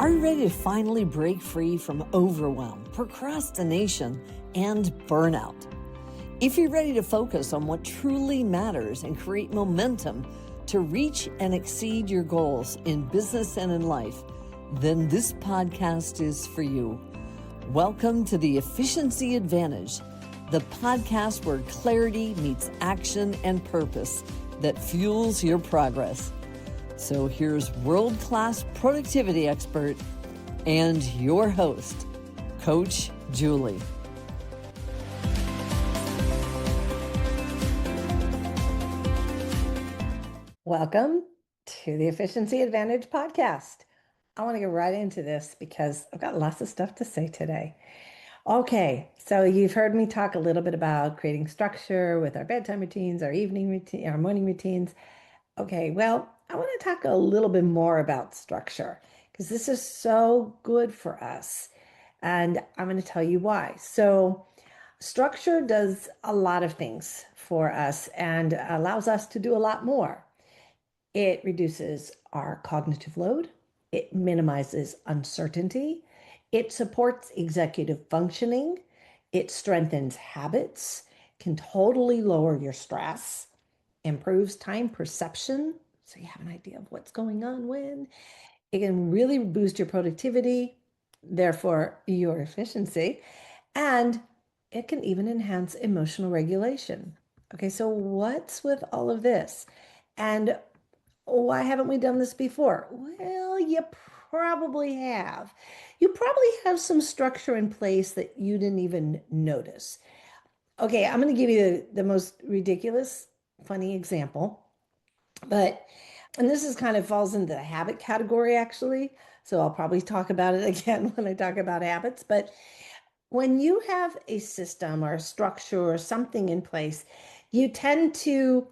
Are you ready to finally break free from overwhelm, procrastination, and burnout? If you're ready to focus on what truly matters and create momentum to reach and exceed your goals in business and in life, then this podcast is for you. Welcome to the Efficiency Advantage, the podcast where clarity meets action and purpose that fuels your progress. So here's world-class productivity expert and your host, Coach Juli. Welcome to the Efficiency Advantage podcast. I want to get right into this because I've got lots of stuff to say today. Okay, so you've heard me talk a little bit about creating structure with our bedtime routines, our evening routine, our morning routines. Okay, well, I want to talk a little bit more about structure because this is so good for us. And I'm going to tell you why. So structure does a lot of things for us and allows us to do a lot more. It reduces our cognitive load. It minimizes uncertainty. It supports executive functioning. It strengthens habits, can totally lower your stress, improves time perception, so you have an idea of what's going on when. It can really boost your productivity, therefore your efficiency, and it can even enhance emotional regulation. Okay, so what's with all of this? And why haven't we done this before? Well, you probably have. You probably have some structure in place that you didn't even notice. Okay, I'm going to give you the most ridiculous, funny example. And this is kind of falls into the habit category, actually. So I'll probably talk about it again when I talk about habits. But when you have a system or a structure or something in place, you tend to,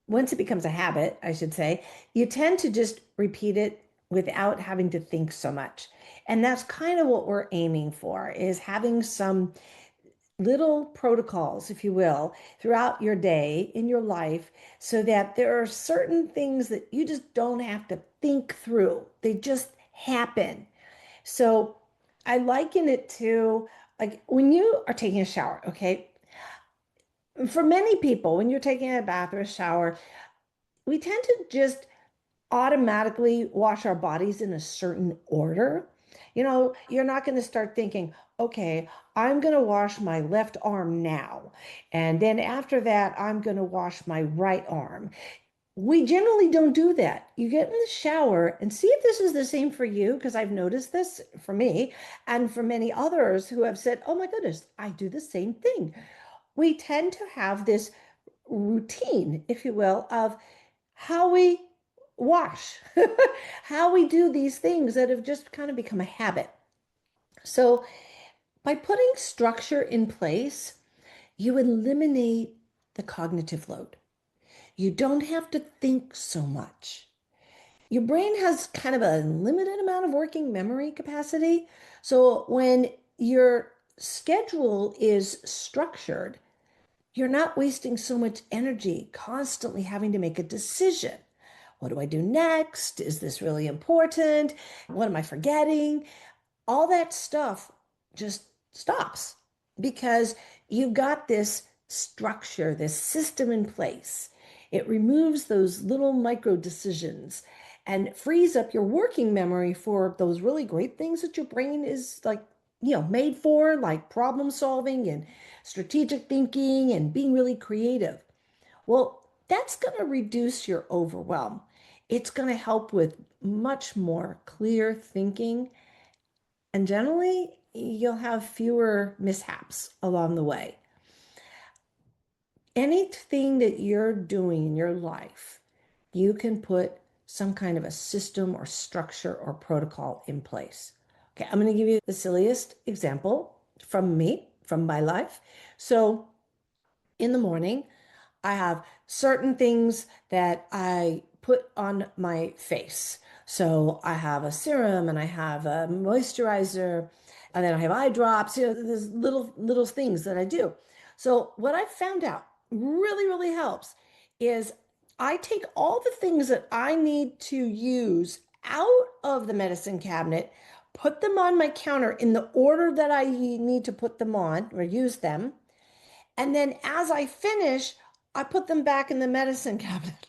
once it becomes a habit, I should say, you tend to just repeat it without having to think so much. And that's kind of what we're aiming for, is having some little protocols, if you will, throughout your day in your life so that there are certain things that you just don't have to think through. They just happen. So I liken it to like when you are taking a shower, okay? For many people, when you're taking a bath or a shower, we tend to just automatically wash our bodies in a certain order. You're not going to start thinking, okay, I'm going to wash my left arm now. And then after that, I'm going to wash my right arm. We generally don't do that. You get in the shower and see if this is the same for you, because I've noticed this for me and for many others who have said, oh my goodness, I do the same thing. We tend to have this routine, if you will, of how we wash, how we do these things that have just kind of become a habit. So by putting structure in place, you eliminate the cognitive load. You don't have to think so much. Your brain has kind of a limited amount of working memory capacity. So when your schedule is structured, you're not wasting so much energy constantly having to make a decision. What do I do next? Is this really important? What am I forgetting? All that stuff just stops because you've got this structure, this system in place. It removes those little micro decisions and frees up your working memory for those really great things that your brain is made for, like problem solving and strategic thinking and being really creative. Well, that's going to reduce your overwhelm. It's going to help with much more clear thinking. And generally, you'll have fewer mishaps along the way. Anything that you're doing in your life, you can put some kind of a system or structure or protocol in place. Okay, I'm going to give you the silliest example from me, from my life. So in the morning, I have certain things that I put on my face. So I have a serum and I have a moisturizer and then I have eye drops. There's little things that I do. So what I've found out really, really helps is I take all the things that I need to use out of the medicine cabinet, put them on my counter in the order that I need to put them on or use them. And then as I finish, I put them back in the medicine cabinet.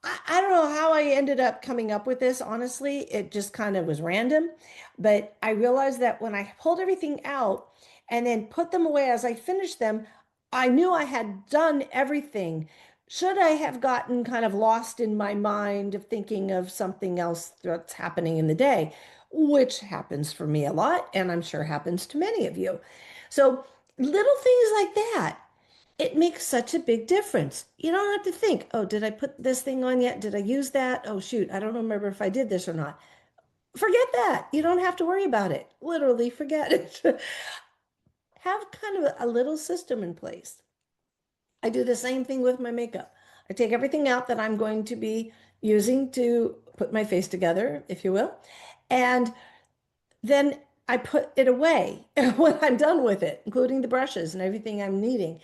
I don't know how I ended up coming up with this. Honestly, it just kind of was random. But I realized that when I pulled everything out and then put them away as I finished them, I knew I had done everything. Should I have gotten kind of lost in my mind of thinking of something else that's happening in the day, which happens for me a lot, and I'm sure happens to many of you. So little things like that, it makes such a big difference. You don't have to think, oh, did I put this thing on yet? Did I use that? Oh, shoot, I don't remember if I did this or not. Forget that. You don't have to worry about it. Literally, forget it. Have kind of a little system in place. I do the same thing with my makeup. I take everything out that I'm going to be using to put my face together, if you will, and then I put it away when I'm done with it, including the brushes and everything I'm needing.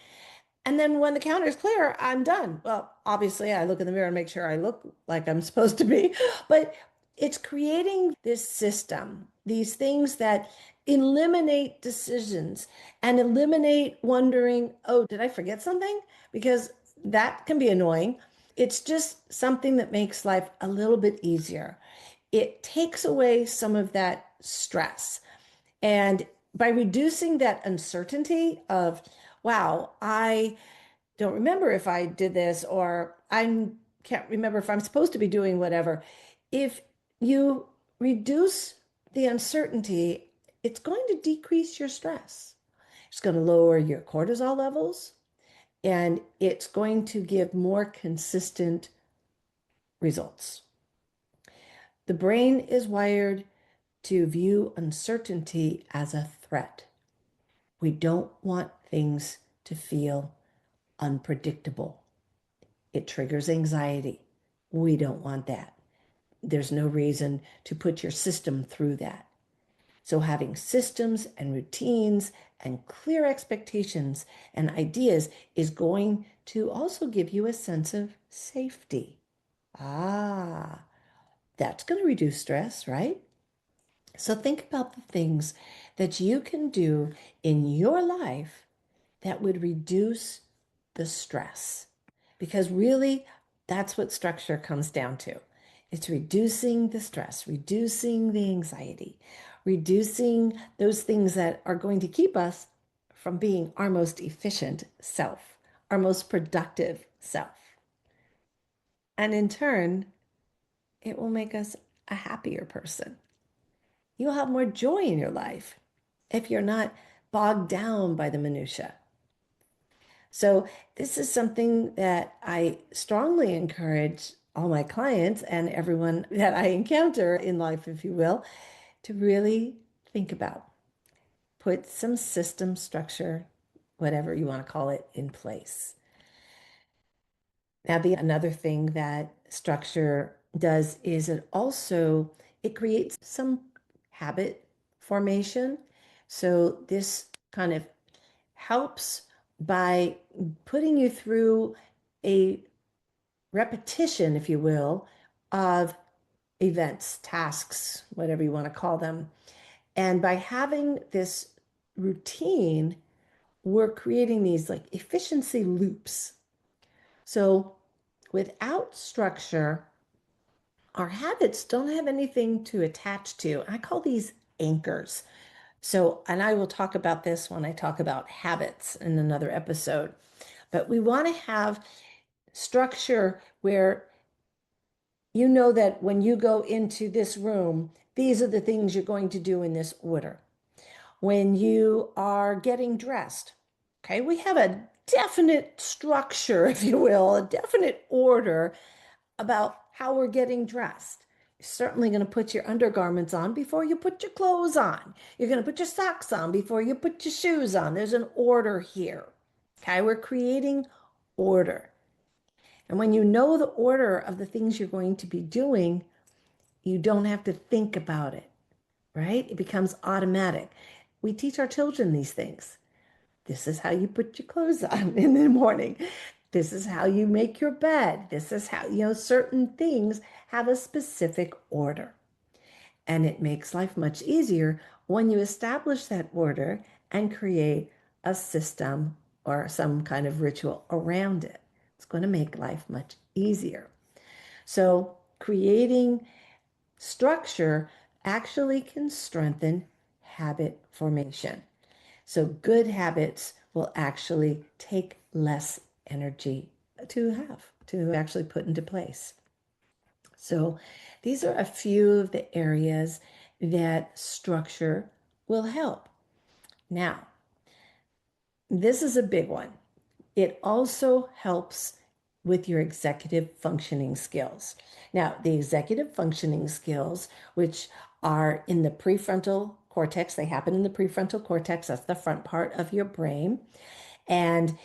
And then when the counter is clear, I'm done. Well, obviously, I look in the mirror and make sure I look like I'm supposed to be, but it's creating this system, these things that eliminate decisions and eliminate wondering, oh, did I forget something? Because that can be annoying. It's just something that makes life a little bit easier. It takes away some of that stress. And by reducing that uncertainty of, wow, I don't remember if I did this, or I can't remember if I'm supposed to be doing whatever. If you reduce the uncertainty, it's going to decrease your stress. It's going to lower your cortisol levels, and it's going to give more consistent results. The brain is wired to view uncertainty as a threat. We don't want things to feel unpredictable. It triggers anxiety. We don't want that. There's no reason to put your system through that. So having systems and routines and clear expectations and ideas is going to also give you a sense of safety. Ah, that's going to reduce stress, right? So think about the things that you can do in your life that would reduce the stress. Because really, that's what structure comes down to. It's reducing the stress, reducing the anxiety, reducing those things that are going to keep us from being our most efficient self, our most productive self. And in turn, it will make us a happier person. You'll have more joy in your life if you're not bogged down by the minutia. So this is something that I strongly encourage all my clients and everyone that I encounter in life, if you will, to really think about. Put some system structure, whatever you want to call it, in place. Now, the another thing that structure does is it creates some habit formation. So this kind of helps by putting you through a repetition, if you will, of events, tasks, whatever you want to call them. And by having this routine, we're creating these like efficiency loops. So without structure, our habits don't have anything to attach to. I call these anchors. So, and I will talk about this when I talk about habits in another episode. But we want to have structure where you know that when you go into this room, these are the things you're going to do in this order. When you are getting dressed, okay, we have a definite structure, if you will, a definite order about how we're getting dressed. You're certainly going to put your undergarments on before you put your clothes on. You're going to put your socks on before you put your shoes on. There's an order here. Okay, we're creating order. And when you know the order of the things you're going to be doing, you don't have to think about it, right? It becomes automatic. We teach our children these things. This is how you put your clothes on in the morning. This is how you make your bed. This is how, certain things have a specific order. And it makes life much easier when you establish that order and create a system or some kind of ritual around it. It's going to make life much easier. So, creating structure actually can strengthen habit formation. So, good habits will actually take less energy to actually put into place. So, these are a few of the areas that structure will help. Now, this is a big one. It also helps with your executive functioning skills. Now, the executive functioning skills, which are in the prefrontal cortex, they happen in the prefrontal cortex, that's the front part of your brain. And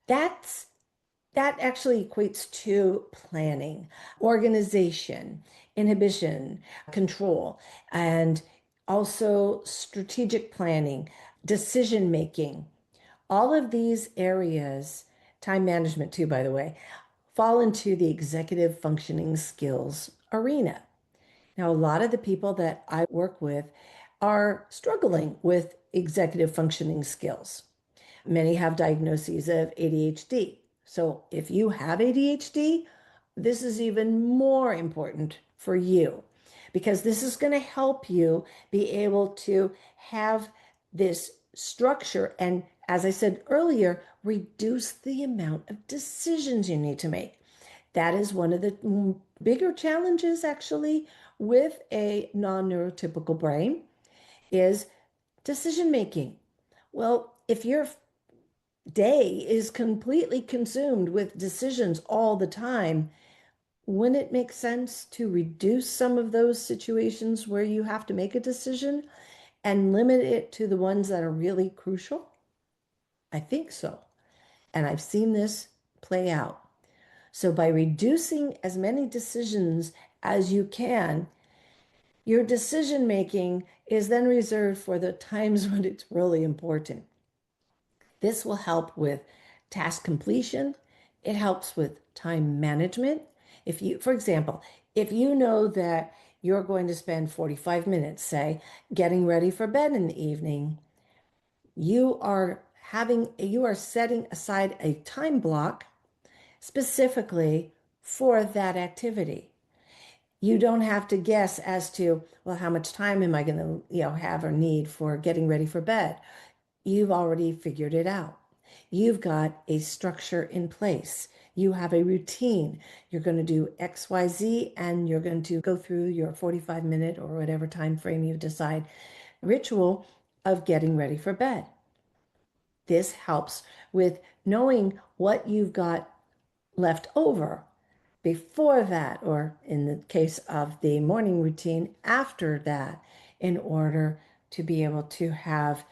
that's that actually equates to planning, organization, inhibition, control, and also strategic planning, decision making. All of these areas, time management too, by the way, fall into the executive functioning skills arena. Now, a lot of the people that I work with are struggling with executive functioning skills. Many have diagnoses of ADHD. So if you have ADHD, this is even more important for you because this is going to help you be able to have this structure and, as I said earlier, reduce the amount of decisions you need to make. That is one of the bigger challenges actually with a non-neurotypical brain is decision making. Well, if your day is completely consumed with decisions all the time, wouldn't it make sense to reduce some of those situations where you have to make a decision and limit it to the ones that are really crucial? I think so. And I've seen this play out. So by reducing as many decisions as you can, your decision making is then reserved for the times when it's really important. This will help with task completion. It helps with time management. If you, for example, if you know that you're going to spend 45 minutes, say, getting ready for bed in the evening, you are setting aside a time block specifically for that activity. You don't have to guess as to, well, how much time am I going to, have or need for getting ready for bed? You've already figured it out. You've got a structure in place. You have a routine. You're going to do XYZ and you're going to go through your 45-minute or whatever time frame you decide ritual of getting ready for bed. This helps with knowing what you've got left over before that, or in the case of the morning routine, after that, in order to be able to have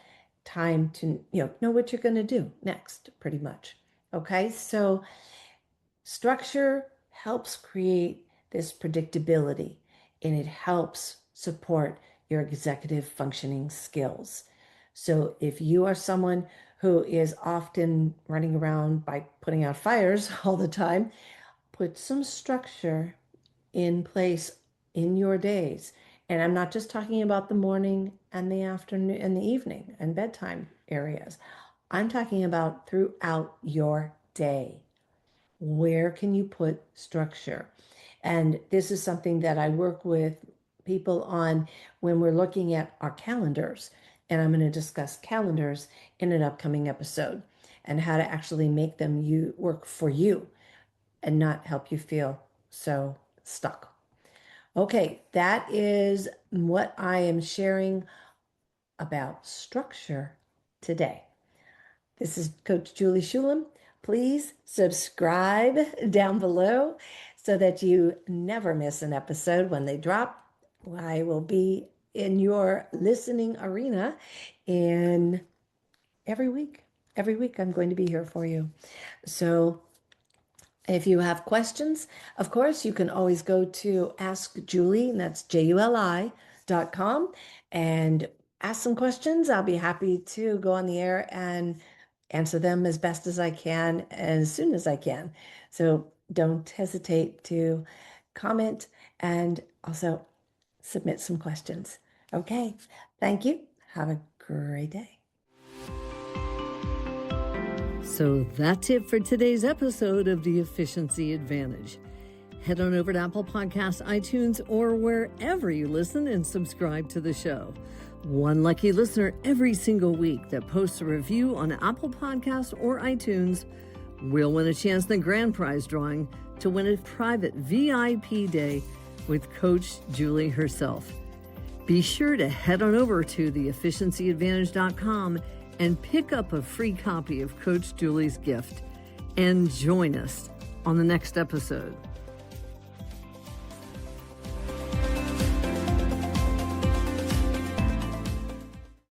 time to know what you're going to do next, pretty much. Okay, so structure helps create this predictability and it helps support your executive functioning skills. So if you are someone who is often running around by putting out fires all the time, put some structure in place in your days. And I'm not just talking about the morning and the afternoon and the evening and bedtime areas. I'm talking about throughout your day. Where can you put structure? And this is something that I work with people on when we're looking at our calendars. And I'm going to discuss calendars in an upcoming episode and how to actually make them work for you and not help you feel so stuck. Okay, that is what I am sharing about structure today. This is Coach Juli Shulem. Please subscribe down below so that you never miss an episode when they drop. I will be in your listening arena in every week. Every week I'm going to be here for you. So if you have questions, of course, you can always go to Ask Juli, and that's JULI.com, and ask some questions. I'll be happy to go on the air and answer them as best as I can, as soon as I can. So don't hesitate to comment and also submit some questions. Okay, thank you. Have a great day. So that's it for today's episode of The Efficiency Advantage. Head on over to Apple Podcasts, iTunes, or wherever you listen and subscribe to the show. One lucky listener every single week that posts a review on Apple Podcasts or iTunes will win a chance in the grand prize drawing to win a private VIP day with Coach Juli herself. Be sure to head on over to theefficiencyadvantage.com and pick up a free copy of Coach Juli's gift. And join us on the next episode.